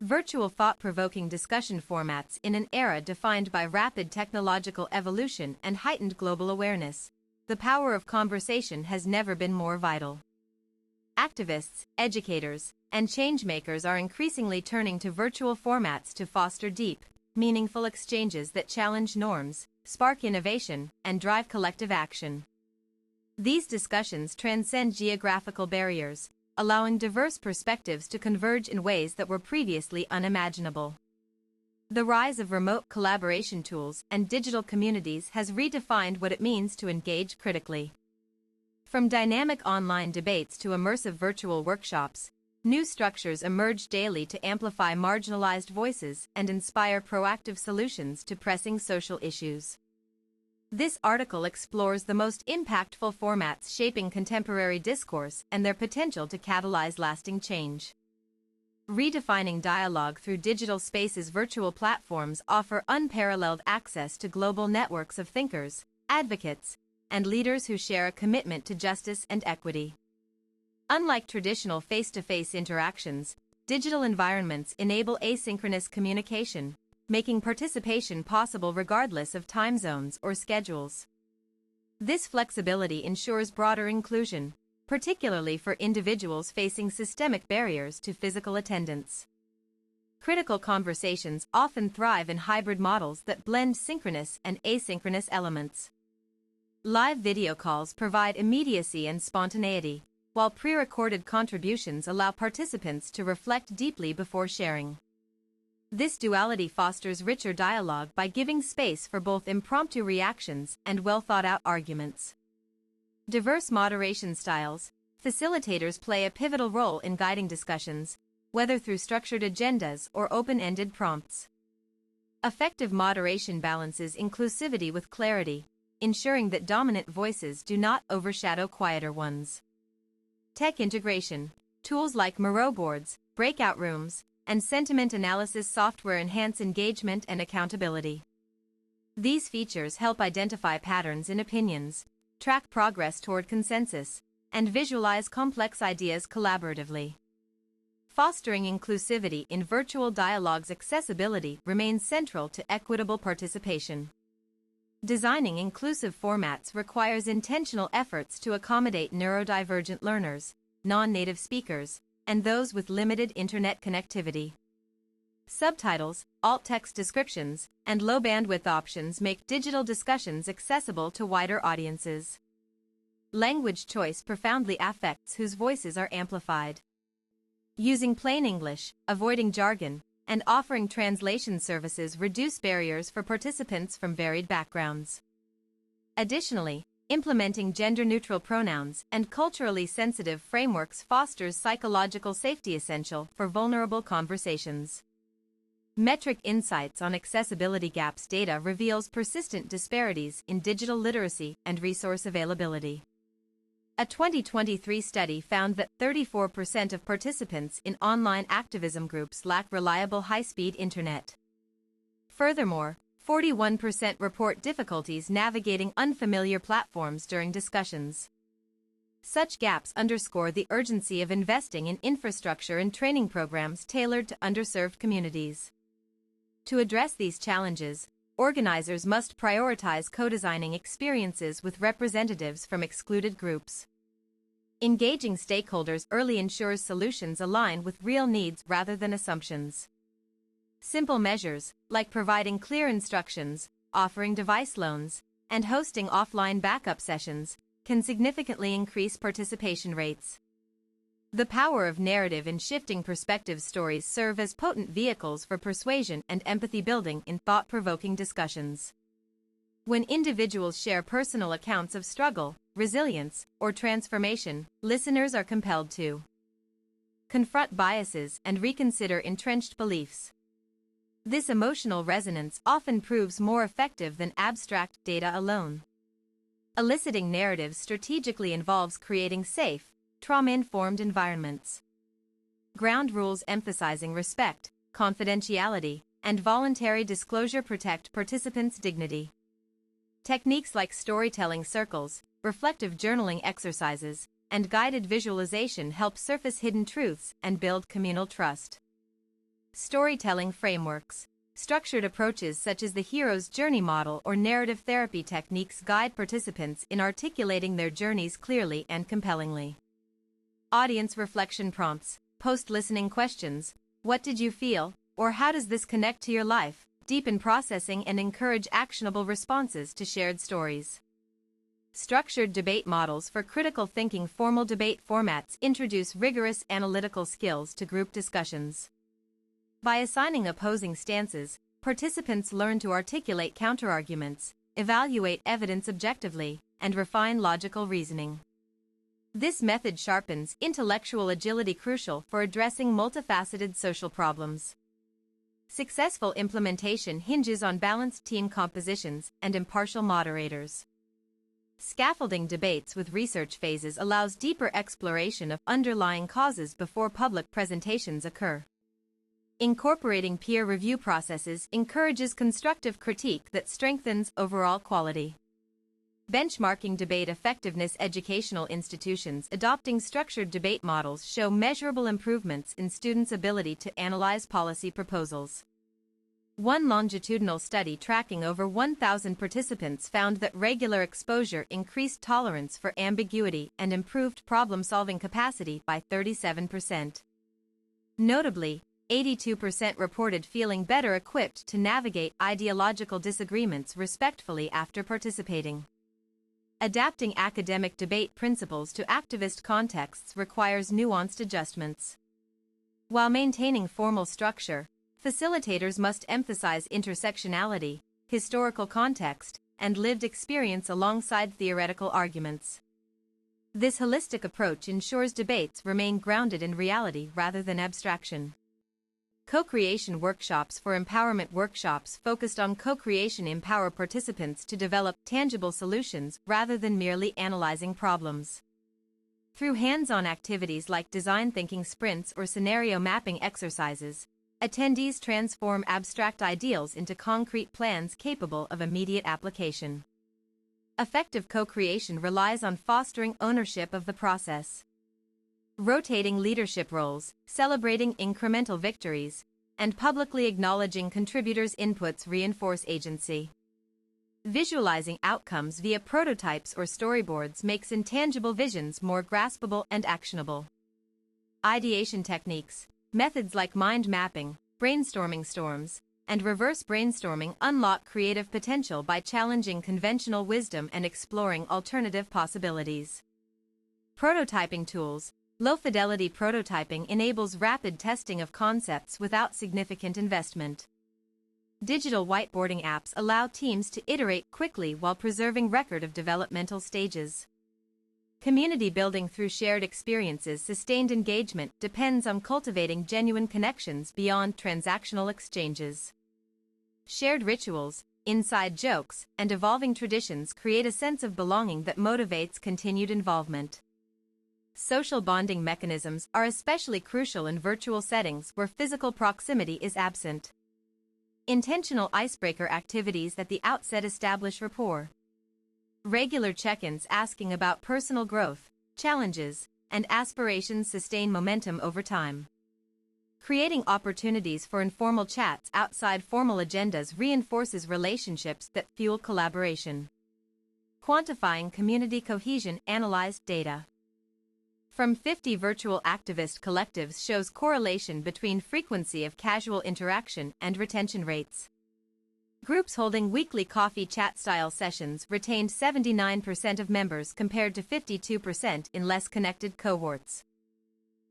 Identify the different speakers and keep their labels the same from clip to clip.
Speaker 1: Virtual thought-provoking discussion formats in an era defined by rapid technological evolution and heightened global awareness. The power of conversation has never been more vital. Activists, educators, and changemakers are increasingly turning to virtual formats to foster deep, meaningful exchanges that challenge norms, spark innovation, and drive collective action. These discussions transcend geographical barriers, allowing diverse perspectives to converge in ways that were previously unimaginable. The rise of remote collaboration tools and digital communities has redefined what it means to engage critically. From dynamic online debates to immersive virtual workshops, new structures emerge daily to amplify marginalized voices and inspire proactive solutions to pressing social issues. This article explores the most impactful formats shaping contemporary discourse and their potential to catalyze lasting change. Redefining dialogue through digital spaces. Virtual platforms offer unparalleled access to global networks of thinkers, advocates, and leaders who share a commitment to justice and equity. Unlike traditional face-to-face interactions, digital environments enable asynchronous communication, making participation possible regardless of time zones or schedules. This flexibility ensures broader inclusion, particularly for individuals facing systemic barriers to physical attendance. Critical conversations often thrive in hybrid models that blend synchronous and asynchronous elements. Live video calls provide immediacy and spontaneity, while pre-recorded contributions allow participants to reflect deeply before sharing. This duality fosters richer dialogue by giving space for both impromptu reactions and well-thought-out arguments. Diverse moderation styles. Facilitators play a pivotal role in guiding discussions, whether through structured agendas or open-ended prompts. Effective moderation balances inclusivity with clarity, ensuring that dominant voices do not overshadow quieter ones. Tech integration. Tools like Miro boards, breakout rooms, and sentiment analysis software enhance engagement and accountability. These features help identify patterns in opinions, track progress toward consensus, and visualize complex ideas collaboratively. Fostering inclusivity in virtual dialogues. Accessibility remains central to equitable participation. Designing inclusive formats requires intentional efforts to accommodate neurodivergent learners, non-native speakers, and those with limited internet connectivity. Subtitles, alt text descriptions, and low bandwidth options make digital discussions accessible to wider audiences. Language choice profoundly affects whose voices are amplified. Using plain English, avoiding jargon, and offering translation services reduce barriers for participants from varied backgrounds. Additionally, implementing gender-neutral pronouns and culturally sensitive frameworks fosters psychological safety essential for vulnerable conversations. Metric insights on accessibility gaps. Data reveals persistent disparities in digital literacy and resource availability. A 2023 study found that 34% of participants in online activism groups lack reliable high-speed internet. Furthermore, 41% report difficulties navigating unfamiliar platforms during discussions. Such gaps underscore the urgency of investing in infrastructure and training programs tailored to underserved communities. To address these challenges, organizers must prioritize co-designing experiences with representatives from excluded groups. Engaging stakeholders early ensures solutions align with real needs rather than assumptions. Simple measures, like providing clear instructions, offering device loans, and hosting offline backup sessions, can significantly increase participation rates. The power of narrative and shifting perspective. Stories serve as potent vehicles for persuasion and empathy building in thought-provoking discussions. When individuals share personal accounts of struggle, resilience, or transformation, listeners are compelled to confront biases and reconsider entrenched beliefs. This emotional resonance often proves more effective than abstract data alone. Eliciting narratives strategically involves creating safe, trauma-informed environments. Ground rules emphasizing respect, confidentiality, and voluntary disclosure protect participants' dignity. Techniques like storytelling circles, reflective journaling exercises, and guided visualization help surface hidden truths and build communal trust. Storytelling frameworks. Structured approaches such as the hero's journey model or narrative therapy techniques guide participants in articulating their journeys clearly and compellingly. Audience reflection prompts. Post-listening questions. What did you feel? Or how does this connect to your life? Deepen processing and encourage actionable responses to shared stories. Structured debate models for critical thinking. Formal debate formats introduce rigorous analytical skills to group discussions. By assigning opposing stances, participants learn to articulate counterarguments, evaluate evidence objectively, and refine logical reasoning. This method sharpens intellectual agility crucial for addressing multifaceted social problems. Successful implementation hinges on balanced team compositions and impartial moderators. Scaffolding debates with research phases allows deeper exploration of underlying causes before public presentations occur. Incorporating peer review processes encourages constructive critique that strengthens overall quality. Benchmarking debate effectiveness. Educational institutions adopting structured debate models show measurable improvements in students' ability to analyze policy proposals. One longitudinal study tracking over 1,000 participants found that regular exposure increased tolerance for ambiguity and improved problem-solving capacity by 37%. Notably, 82% reported feeling better equipped to navigate ideological disagreements respectfully after participating. Adapting academic debate principles to activist contexts requires nuanced adjustments. While maintaining formal structure, facilitators must emphasize intersectionality, historical context, and lived experience alongside theoretical arguments. This holistic approach ensures debates remain grounded in reality rather than abstraction. Co-creation workshops. For empowerment workshops focused on co-creation empower participants to develop tangible solutions rather than merely analyzing problems. Through hands-on activities like design thinking sprints or scenario mapping exercises, attendees transform abstract ideals into concrete plans capable of immediate application. Effective co-creation relies on fostering ownership of the process. Rotating leadership roles, celebrating incremental victories, and publicly acknowledging contributors' inputs reinforce agency. Visualizing outcomes via prototypes or storyboards makes intangible visions more graspable and actionable. Ideation techniques, methods like mind mapping, brainstorming storms, and reverse brainstorming unlock creative potential by challenging conventional wisdom and exploring alternative possibilities. Prototyping tools. Low-fidelity prototyping enables rapid testing of concepts without significant investment. Digital whiteboarding apps allow teams to iterate quickly while preserving record of developmental stages. Community building through shared experiences. Sustained engagement depends on cultivating genuine connections beyond transactional exchanges. Shared rituals, inside jokes, and evolving traditions create a sense of belonging that motivates continued involvement. Social bonding mechanisms are especially crucial in virtual settings where physical proximity is absent. Intentional icebreaker activities at the outset establish rapport. Regular check-ins asking about personal growth, challenges, and aspirations sustain momentum over time. Creating opportunities for informal chats outside formal agendas reinforces relationships that fuel collaboration. Quantifying community cohesion. Analyzed data from 50 virtual activist collectives shows correlation between frequency of casual interaction and retention rates. Groups holding weekly coffee chat-style sessions retained 79% of members compared to 52% in less connected cohorts.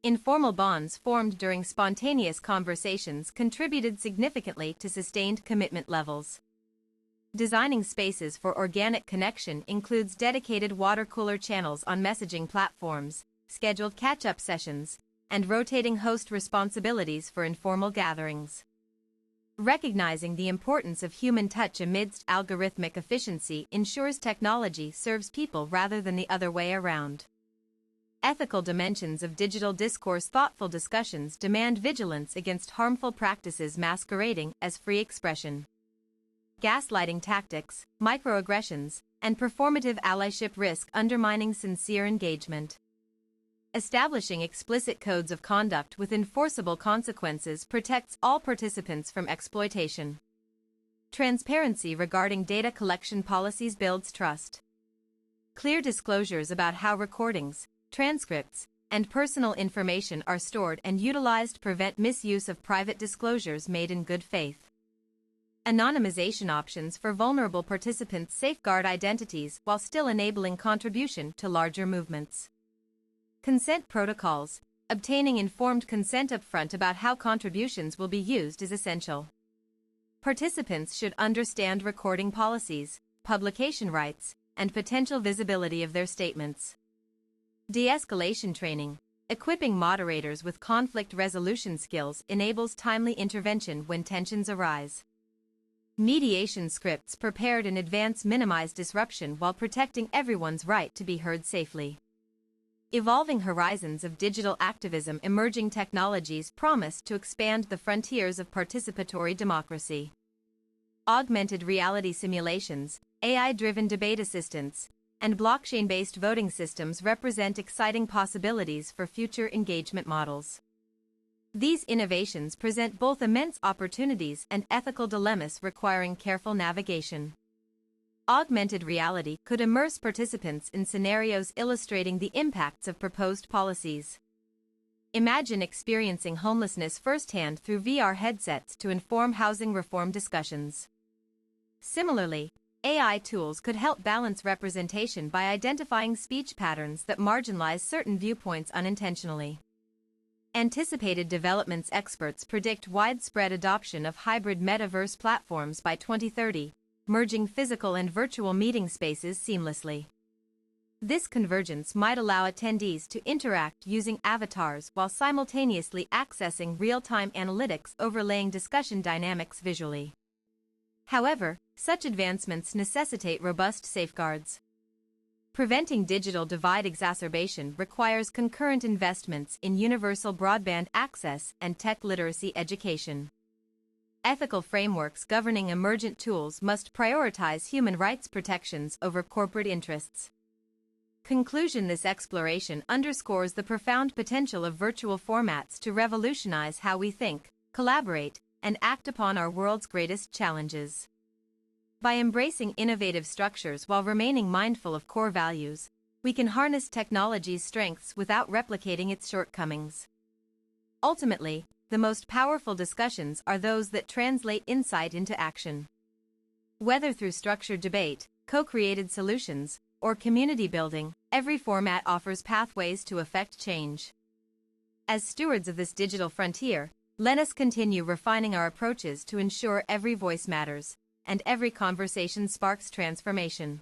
Speaker 1: Informal bonds formed during spontaneous conversations contributed significantly to sustained commitment levels. Designing spaces for organic connection includes dedicated water cooler channels on messaging platforms, scheduled catch-up sessions, and rotating host responsibilities for informal gatherings. Recognizing the importance of human touch amidst algorithmic efficiency ensures technology serves people rather than the other way around. Ethical dimensions of digital discourse. Thoughtful discussions demand vigilance against harmful practices masquerading as free expression. Gaslighting tactics, microaggressions, and performative allyship risk undermining sincere engagement. Establishing explicit codes of conduct with enforceable consequences protects all participants from exploitation. Transparency regarding data collection policies builds trust. Clear disclosures about how recordings, transcripts, and personal information are stored and utilized prevent misuse of private disclosures made in good faith. Anonymization options for vulnerable participants safeguard identities while still enabling contribution to larger movements. Consent protocols. Obtaining informed consent upfront about how contributions will be used is essential. Participants should understand recording policies, publication rights, and potential visibility of their statements. De-escalation training. Equipping moderators with conflict resolution skills enables timely intervention when tensions arise. Mediation scripts prepared in advance minimize disruption while protecting everyone's right to be heard safely. Evolving horizons of digital activism. Emerging technologies promise to expand the frontiers of participatory democracy. Augmented reality simulations, AI-driven debate assistants, and blockchain-based voting systems represent exciting possibilities for future engagement models. These innovations present both immense opportunities and ethical dilemmas requiring careful navigation. Augmented reality could immerse participants in scenarios illustrating the impacts of proposed policies. Imagine experiencing homelessness firsthand through VR headsets to inform housing reform discussions. Similarly, AI tools could help balance representation by identifying speech patterns that marginalize certain viewpoints unintentionally. Anticipated developments. Experts predict widespread adoption of hybrid metaverse platforms by 2030, merging physical and virtual meeting spaces seamlessly. This convergence might allow attendees to interact using avatars while simultaneously accessing real-time analytics overlaying discussion dynamics visually. However, such advancements necessitate robust safeguards. Preventing digital divide exacerbation requires concurrent investments in universal broadband access and tech literacy education. Ethical frameworks governing emergent tools must prioritize human rights protections over corporate interests. Conclusion. This exploration underscores the profound potential of virtual formats to revolutionize how we think, collaborate, and act upon our world's greatest challenges. By embracing innovative structures while remaining mindful of core values, we can harness technology's strengths without replicating its shortcomings. Ultimately, the most powerful discussions are those that translate insight into action. Whether through structured debate, co-created solutions, or community building, every format offers pathways to effect change. As stewards of this digital frontier, let us continue refining our approaches to ensure every voice matters, and every conversation sparks transformation.